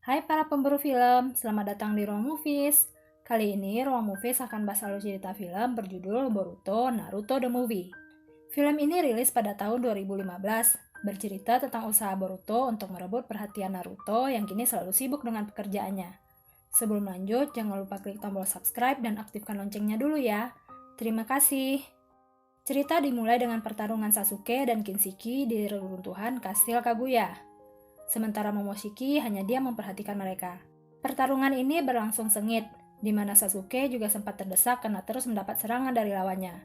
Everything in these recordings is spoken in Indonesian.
Hai para pemburu film, selamat datang di Ruang Movies. Kali ini Ruang Movies akan bahas alur cerita film berjudul Boruto Naruto The Movie. Film ini rilis pada tahun 2015, bercerita tentang usaha Boruto untuk merebut perhatian Naruto yang kini selalu sibuk dengan pekerjaannya. Sebelum lanjut, jangan lupa klik tombol subscribe dan aktifkan loncengnya dulu ya. Terima kasih. Cerita dimulai dengan pertarungan Sasuke dan Kinshiki di reruntuhan Kastil Kaguya. Sementara Momoshiki hanya diam memperhatikan mereka. Pertarungan ini berlangsung sengit, di mana Sasuke juga sempat terdesak karena terus mendapat serangan dari lawannya.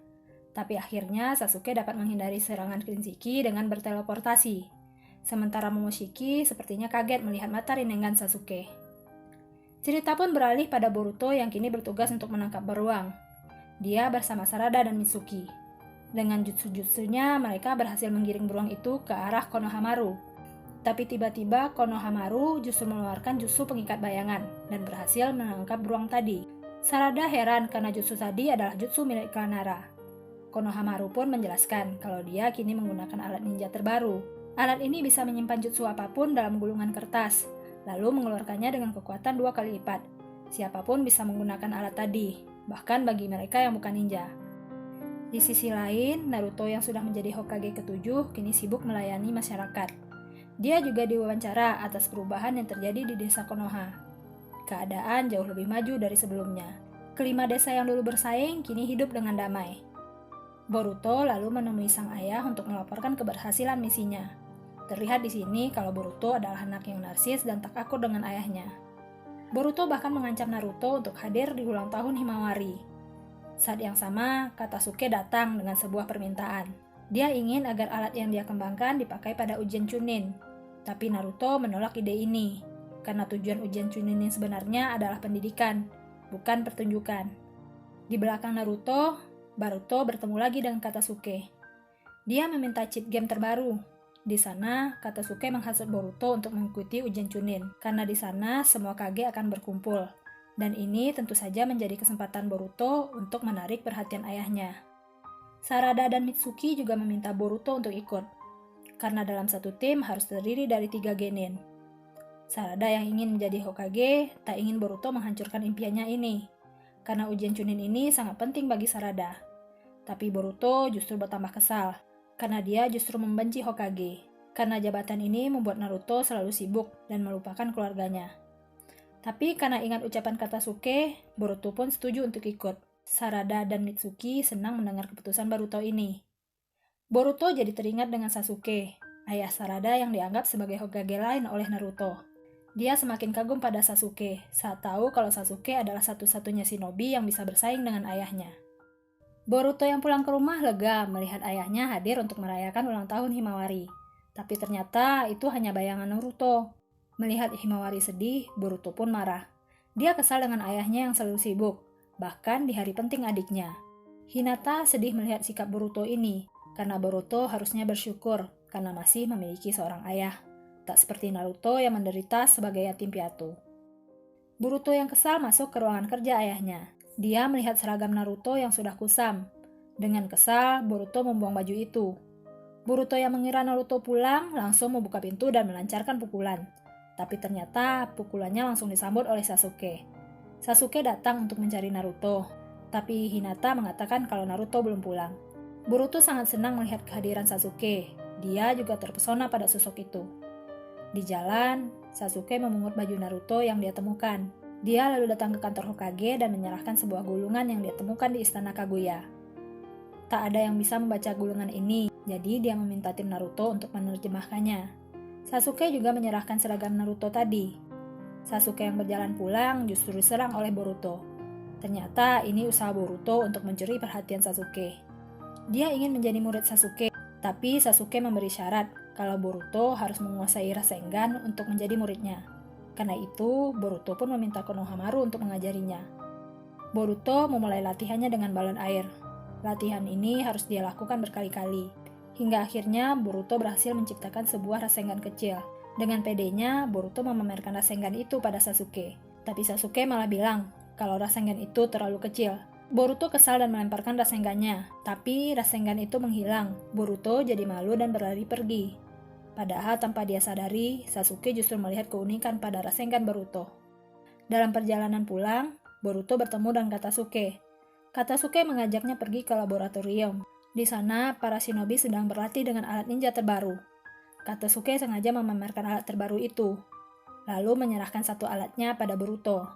Tapi akhirnya Sasuke dapat menghindari serangan Kinshiki dengan berteleportasi. Sementara Momoshiki sepertinya kaget melihat mata rinengan Sasuke. Cerita pun beralih pada Boruto yang kini bertugas untuk menangkap beruang. Dia bersama Sarada dan Mitsuki. Dengan jutsu-jutsunya, mereka berhasil menggiring beruang itu ke arah Konohamaru. Tapi tiba-tiba Konohamaru justru mengeluarkan jutsu pengikat bayangan dan berhasil menangkap beruang tadi. Sarada heran karena jutsu tadi adalah jutsu milik Klanara. Konohamaru pun menjelaskan kalau dia kini menggunakan alat ninja terbaru. Alat ini bisa menyimpan jutsu apapun dalam gulungan kertas, lalu mengeluarkannya dengan kekuatan 2 kali lipat. Siapapun bisa menggunakan alat tadi, bahkan bagi mereka yang bukan ninja. Di sisi lain, Naruto yang sudah menjadi Hokage ke-7 kini sibuk melayani masyarakat. Dia juga diwawancara atas perubahan yang terjadi di desa Konoha. Keadaan jauh lebih maju dari sebelumnya. Kelima desa yang dulu bersaing kini hidup dengan damai. Boruto lalu menemui sang ayah untuk melaporkan keberhasilan misinya. Terlihat di sini kalau Boruto adalah anak yang narsis dan tak akur dengan ayahnya. Boruto bahkan mengancam Naruto untuk hadir di ulang tahun Himawari. Saat yang sama, Katasuke datang dengan sebuah permintaan. Dia ingin agar alat yang dia kembangkan dipakai pada ujian Chunin. Tapi Naruto menolak ide ini, karena tujuan ujian Chunin yang sebenarnya adalah pendidikan, bukan pertunjukan. Di belakang Naruto, Boruto bertemu lagi dengan Katasuke. Dia meminta chip game terbaru. Di sana, Katasuke menghasut Boruto untuk mengikuti ujian Chunin, karena di sana semua Kage akan berkumpul. Dan ini tentu saja menjadi kesempatan Boruto untuk menarik perhatian ayahnya. Sarada dan Mitsuki juga meminta Boruto untuk ikut, karena dalam satu tim harus terdiri dari 3 genin. Sarada yang ingin menjadi Hokage tak ingin Boruto menghancurkan impiannya ini, karena ujian Chunin ini sangat penting bagi Sarada. Tapi Boruto justru bertambah kesal, karena dia justru membenci Hokage, karena jabatan ini membuat Naruto selalu sibuk dan melupakan keluarganya. Tapi karena ingat ucapan Katasuke, Boruto pun setuju untuk ikut. Sarada dan Mitsuki senang mendengar keputusan Boruto ini. Boruto jadi teringat dengan Sasuke, ayah Sarada yang dianggap sebagai Hokage lain oleh Naruto. Dia semakin kagum pada Sasuke saat tahu kalau Sasuke adalah satu-satunya shinobi yang bisa bersaing dengan ayahnya. Boruto yang pulang ke rumah lega melihat ayahnya hadir untuk merayakan ulang tahun Himawari. Tapi ternyata itu hanya bayangan Naruto. Melihat Himawari sedih, Boruto pun marah. Dia kesal dengan ayahnya yang selalu sibuk, bahkan di hari penting adiknya. Hinata sedih melihat sikap Boruto ini, karena Boruto harusnya bersyukur karena masih memiliki seorang ayah. Tak seperti Naruto yang menderita sebagai yatim piatu. Boruto yang kesal masuk ke ruangan kerja ayahnya. Dia melihat seragam Naruto yang sudah kusam. Dengan kesal, Boruto membuang baju itu. Boruto yang mengira Naruto pulang langsung membuka pintu dan melancarkan pukulan. Tapi ternyata pukulannya langsung disambut oleh Sasuke. Sasuke datang untuk mencari Naruto, tapi Hinata mengatakan kalau Naruto belum pulang. Boruto sangat senang melihat kehadiran Sasuke. Dia juga terpesona pada sosok itu. Di jalan, Sasuke memungut baju Naruto yang dia temukan. Dia lalu datang ke kantor Hokage dan menyerahkan sebuah gulungan yang dia temukan di istana Kaguya. Tak ada yang bisa membaca gulungan ini, jadi dia meminta tim Naruto untuk menerjemahkannya. Sasuke juga menyerahkan seragam Naruto tadi. Sasuke yang berjalan pulang justru diserang oleh Boruto. Ternyata ini usaha Boruto untuk mencuri perhatian Sasuke. Dia ingin menjadi murid Sasuke, tapi Sasuke memberi syarat kalau Boruto harus menguasai Rasengan untuk menjadi muridnya. Karena itu, Boruto pun meminta Konohamaru untuk mengajarinya. Boruto memulai latihannya dengan balon air. Latihan ini harus dia lakukan berkali-kali. Hingga akhirnya Boruto berhasil menciptakan sebuah Rasengan kecil. Dengan pedenya, Boruto memamerkan Rasengan itu pada Sasuke. Tapi Sasuke malah bilang kalau Rasengan itu terlalu kecil. Boruto kesal dan melemparkan Rasengannya. Tapi Rasengan itu menghilang. Boruto jadi malu dan berlari pergi. Padahal tanpa dia sadari, Sasuke justru melihat keunikan pada Rasengan Boruto. Dalam perjalanan pulang, Boruto bertemu dengan Katasuke. Katasuke mengajaknya pergi ke laboratorium. Di sana, para shinobi sedang berlatih dengan alat ninja terbaru. Katasuke sengaja memamerkan alat terbaru itu, lalu menyerahkan satu alatnya pada Boruto.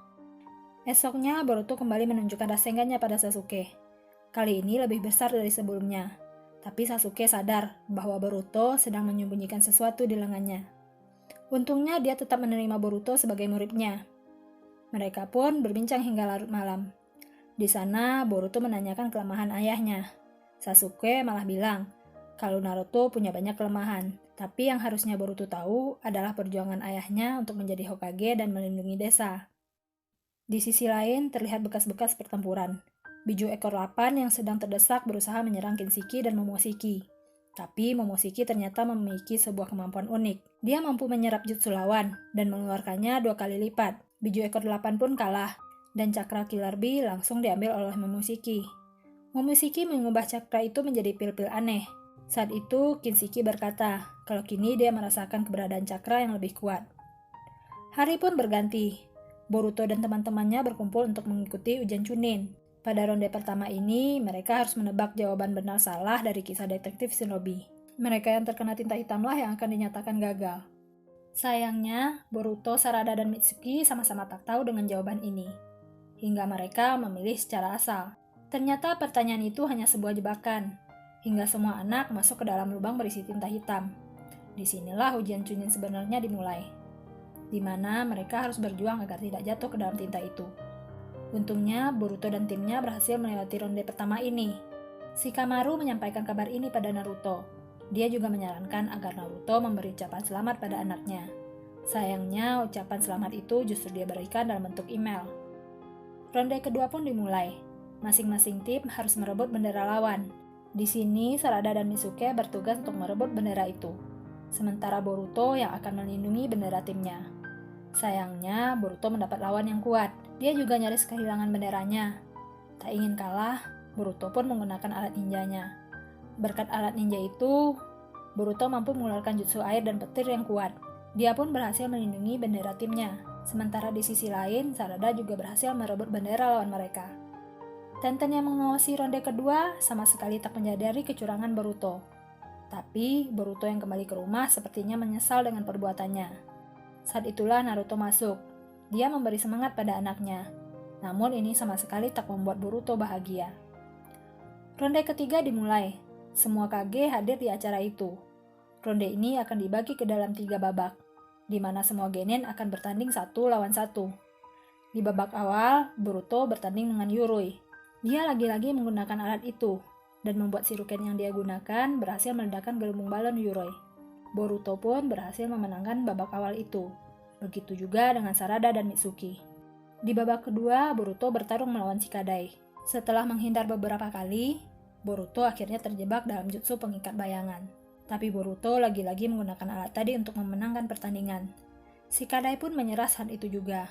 Esoknya, Boruto kembali menunjukkan Rasengannya pada Sasuke. Kali ini lebih besar dari sebelumnya. Tapi Sasuke sadar bahwa Boruto sedang menyembunyikan sesuatu di lengannya. Untungnya dia tetap menerima Boruto sebagai muridnya. Mereka pun berbincang hingga larut malam. Di sana, Boruto menanyakan kelemahan ayahnya. Sasuke malah bilang kalau Naruto punya banyak kelemahan, tapi yang harusnya Boruto tahu adalah perjuangan ayahnya untuk menjadi Hokage dan melindungi desa. Di sisi lain, terlihat bekas-bekas pertempuran. Biju ekor 8 yang sedang terdesak berusaha menyerang Kinshiki dan Momoshiki. Tapi Momoshiki ternyata memiliki sebuah kemampuan unik. Dia mampu menyerap jutsu lawan dan mengeluarkannya 2 kali lipat. Biju ekor 8 pun kalah, dan cakra Killer Bee langsung diambil oleh Momoshiki. Momoshiki mengubah cakra itu menjadi pil-pil aneh. Saat itu, Kinshiki berkata kalau kini dia merasakan keberadaan cakra yang lebih kuat. Hari pun berganti. Boruto dan teman-temannya berkumpul untuk mengikuti ujian Chunin. Pada ronde pertama ini, mereka harus menebak jawaban benar salah dari kisah detektif shinobi. Mereka yang terkena tinta hitamlah yang akan dinyatakan gagal. Sayangnya, Boruto, Sarada, dan Mitsuki sama-sama tak tahu dengan jawaban ini. Hingga mereka memilih secara asal. Ternyata pertanyaan itu hanya sebuah jebakan. Hingga semua anak masuk ke dalam lubang berisi tinta hitam. Disinilah ujian Chunin sebenarnya dimulai. Di mana mereka harus berjuang agar tidak jatuh ke dalam tinta itu. Untungnya, Boruto dan timnya berhasil melewati ronde pertama ini. Shikamaru menyampaikan kabar ini pada Naruto. Dia juga menyarankan agar Naruto memberi ucapan selamat pada anaknya. Sayangnya, ucapan selamat itu justru dia berikan dalam bentuk email. Ronde kedua pun dimulai. Masing-masing tim harus merebut bendera lawan. Di sini, Sarada dan Mitsuki bertugas untuk merebut bendera itu. Sementara Boruto yang akan melindungi bendera timnya. Sayangnya, Boruto mendapat lawan yang kuat. Dia juga nyaris kehilangan benderanya. Tak ingin kalah, Boruto pun menggunakan alat ninjanya. Berkat alat ninja itu, Boruto mampu mengeluarkan jutsu air dan petir yang kuat. Dia pun berhasil melindungi bendera timnya. Sementara di sisi lain, Sarada juga berhasil merebut bendera lawan mereka. Tenten yang mengawasi ronde kedua sama sekali tak menyadari kecurangan Boruto. Tapi, Boruto yang kembali ke rumah sepertinya menyesal dengan perbuatannya. Saat itulah Naruto masuk. Dia memberi semangat pada anaknya. Namun ini sama sekali tak membuat Boruto bahagia. Ronde ketiga dimulai. Semua Kage hadir di acara itu. Ronde ini akan dibagi ke dalam 3 babak, di mana semua genin akan bertanding 1 lawan 1. Di babak awal, Boruto bertanding dengan Yurui. Dia lagi-lagi menggunakan alat itu, dan membuat shuriken yang dia gunakan berhasil meledakkan gelembung balon Yurui. Boruto pun berhasil memenangkan babak awal itu. Begitu juga dengan Sarada dan Mitsuki. Di babak kedua, Boruto bertarung melawan Shikadai. Setelah menghindar beberapa kali, Boruto akhirnya terjebak dalam jutsu pengikat bayangan. Tapi Boruto lagi-lagi menggunakan alat tadi untuk memenangkan pertandingan. Shikadai pun menyerah saat itu juga.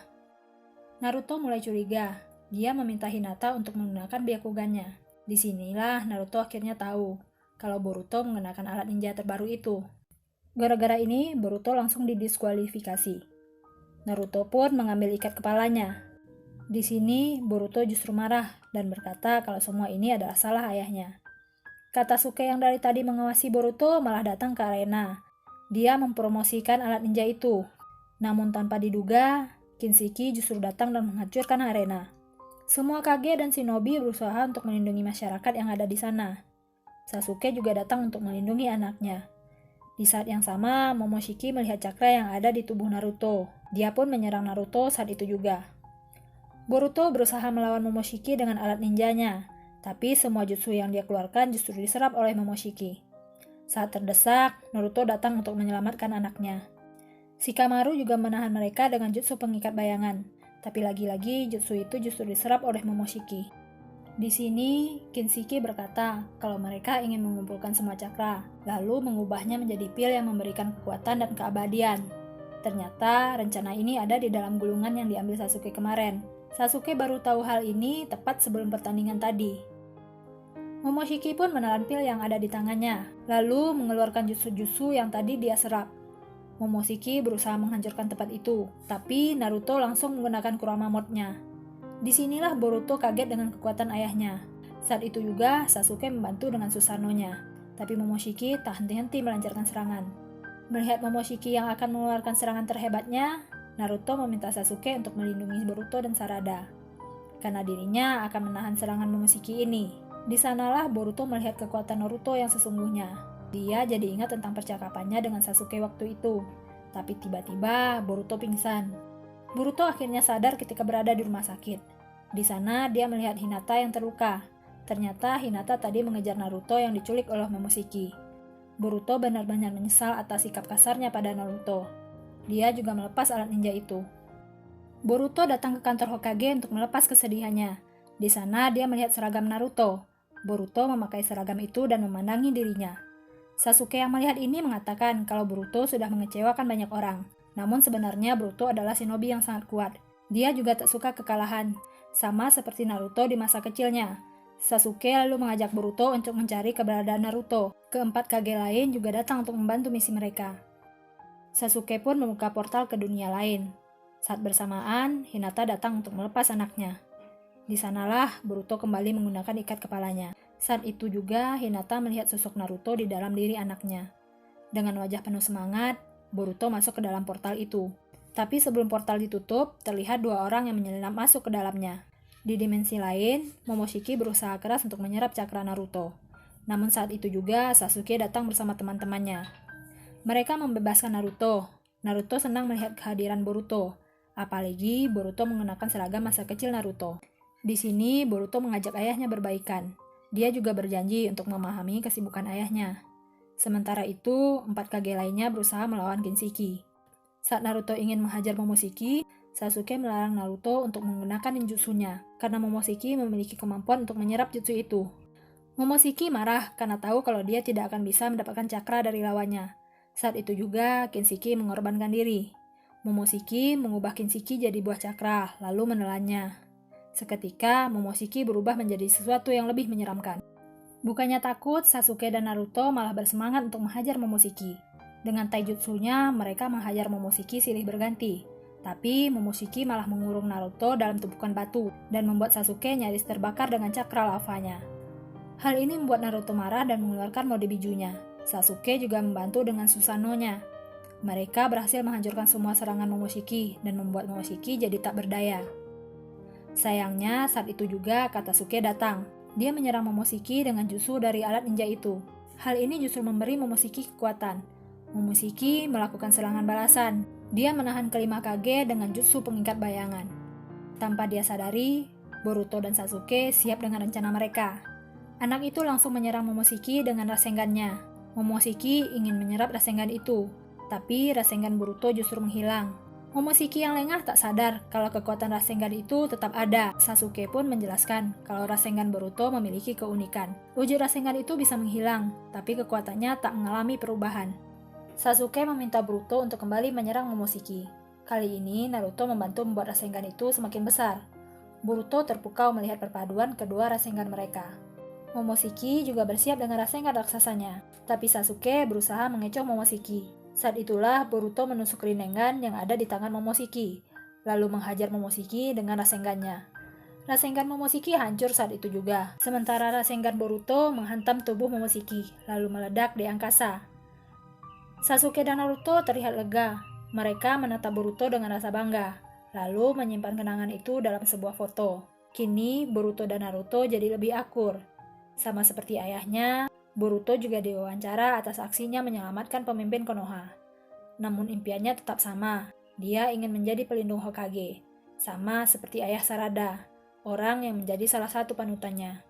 Naruto mulai curiga. Dia meminta Hinata untuk menggunakan Byakugannya. Disinilah Naruto akhirnya tahu kalau Boruto menggunakan alat ninja terbaru itu. Gara-gara ini, Boruto langsung didiskualifikasi. Naruto pun mengambil ikat kepalanya. Di sini, Boruto justru marah dan berkata kalau semua ini adalah salah ayahnya. Katasuke yang dari tadi mengawasi Boruto malah datang ke arena. Dia mempromosikan alat ninja itu. Namun tanpa diduga, Kinshiki justru datang dan menghancurkan arena. Semua Kage dan shinobi berusaha untuk melindungi masyarakat yang ada di sana. Sasuke juga datang untuk melindungi anaknya. Di saat yang sama, Momoshiki melihat cakra yang ada di tubuh Naruto. Dia pun menyerang Naruto saat itu juga. Boruto berusaha melawan Momoshiki dengan alat ninjanya, tapi semua jutsu yang dia keluarkan justru diserap oleh Momoshiki. Saat terdesak, Naruto datang untuk menyelamatkan anaknya. Shikamaru juga menahan mereka dengan jutsu pengikat bayangan, tapi lagi-lagi jutsu itu justru diserap oleh Momoshiki. Di sini, Kinshiki berkata kalau mereka ingin mengumpulkan semua cakra, lalu mengubahnya menjadi pil yang memberikan kekuatan dan keabadian. Ternyata, rencana ini ada di dalam gulungan yang diambil Sasuke kemarin. Sasuke baru tahu hal ini tepat sebelum pertandingan tadi. Momoshiki pun menelan pil yang ada di tangannya, lalu mengeluarkan jutsu-jutsu yang tadi dia serap. Momoshiki berusaha menghancurkan tempat itu, tapi Naruto langsung menggunakan Kurama Mode-nya. Disinilah Boruto kaget dengan kekuatan ayahnya. Saat itu juga Sasuke membantu dengan Susanoo-nya, tapi Momoshiki tak henti-henti melancarkan serangan. Melihat Momoshiki yang akan mengeluarkan serangan terhebatnya, Naruto meminta Sasuke untuk melindungi Boruto dan Sarada, karena dirinya akan menahan serangan Momoshiki ini. Di sanalah Boruto melihat kekuatan Naruto yang sesungguhnya. Dia jadi ingat tentang percakapannya dengan Sasuke waktu itu. Tapi tiba-tiba Boruto pingsan. Boruto akhirnya sadar ketika berada di rumah sakit. Di sana dia melihat Hinata yang terluka. Ternyata Hinata tadi mengejar Naruto yang diculik oleh Momoshiki. Boruto benar-benar menyesal atas sikap kasarnya pada Naruto. Dia juga melepas alat ninja itu. Boruto datang ke kantor Hokage untuk melepas kesedihannya. Di sana dia melihat seragam Naruto. Boruto memakai seragam itu dan memandangi dirinya. Sasuke yang melihat ini mengatakan kalau Boruto sudah mengecewakan banyak orang. Namun sebenarnya Boruto adalah shinobi yang sangat kuat. Dia juga tak suka kekalahan, sama seperti Naruto di masa kecilnya. Sasuke lalu mengajak Boruto untuk mencari keberadaan Naruto. Keempat Kage lain juga datang untuk membantu misi mereka. Sasuke pun membuka portal ke dunia lain. Saat bersamaan, Hinata datang untuk melepas anaknya. Di sanalah Boruto kembali menggunakan ikat kepalanya. Saat itu juga Hinata melihat sosok Naruto di dalam diri anaknya. Dengan wajah penuh semangat, Boruto masuk ke dalam portal itu. Tapi sebelum portal ditutup, terlihat dua orang yang menyelinap masuk ke dalamnya. Di dimensi lain, Momoshiki berusaha keras untuk menyerap cakra Naruto. Namun saat itu juga Sasuke datang bersama teman-temannya. Mereka membebaskan Naruto. Naruto senang melihat kehadiran Boruto. Apalagi Boruto menggunakan seragam masa kecil Naruto. Di sini, Boruto mengajak ayahnya berbaikan. Dia juga berjanji untuk memahami kesibukan ayahnya. Sementara itu, 4 Kage lainnya berusaha melawan Kinshiki. Saat Naruto ingin menghajar Momoshiki, Sasuke melarang Naruto untuk menggunakan ninjutsunya, karena Momoshiki memiliki kemampuan untuk menyerap jutsu itu. Momoshiki marah karena tahu kalau dia tidak akan bisa mendapatkan cakra dari lawannya. Saat itu juga, Kinshiki mengorbankan diri. Momoshiki mengubah Kinshiki jadi buah cakra, lalu menelannya. Seketika, Momoshiki berubah menjadi sesuatu yang lebih menyeramkan. Bukannya takut, Sasuke dan Naruto malah bersemangat untuk menghajar Momoshiki. Dengan taijutsunya, mereka menghajar Momoshiki silih berganti. Tapi, Momoshiki malah mengurung Naruto dalam tumpukan batu, dan membuat Sasuke nyaris terbakar dengan cakra lavanya. Hal ini membuat Naruto marah dan mengeluarkan mode bijunya. Sasuke juga membantu dengan Susanoo-nya. Mereka berhasil menghancurkan semua serangan Momoshiki, dan membuat Momoshiki jadi tak berdaya. Sayangnya, saat itu juga Katasuke datang. Dia menyerang Momoshiki dengan jutsu dari alat ninja itu. Hal ini justru memberi Momoshiki kekuatan. Momoshiki melakukan serangan balasan. Dia menahan kelima Kage dengan jutsu pengikat bayangan. Tanpa dia sadari, Boruto dan Sasuke siap dengan rencana mereka. Anak itu langsung menyerang Momoshiki dengan Rasengan-nya. Momoshiki ingin menyerap Rasengan itu, tapi Rasengan Boruto justru menghilang. Momoshiki yang lengah tak sadar kalau kekuatan Rasengan itu tetap ada. Sasuke pun menjelaskan kalau Rasengan Boruto memiliki keunikan. Wujud Rasengan itu bisa menghilang, tapi kekuatannya tak mengalami perubahan. Sasuke meminta Boruto untuk kembali menyerang Momoshiki. Kali ini Naruto membantu membuat Rasengan itu semakin besar. Boruto terpukau melihat perpaduan kedua Rasengan mereka. Momoshiki juga bersiap dengan Rasengan raksasanya, tapi Sasuke berusaha mengecoh Momoshiki. Saat itulah Boruto menusuk Rinnegan yang ada di tangan Momoshiki, lalu menghajar Momoshiki dengan Rasengan-nya. Rasengan Momoshiki hancur saat itu juga, sementara Rasengan Boruto menghantam tubuh Momoshiki, lalu meledak di angkasa. Sasuke dan Naruto terlihat lega. Mereka menatap Boruto dengan rasa bangga, lalu menyimpan kenangan itu dalam sebuah foto. Kini, Boruto dan Naruto jadi lebih akur. Sama seperti ayahnya, Boruto juga diwawancara atas aksinya menyelamatkan pemimpin Konoha. Namun impiannya tetap sama, dia ingin menjadi pelindung Hokage, sama seperti ayah Sarada, orang yang menjadi salah satu panutannya.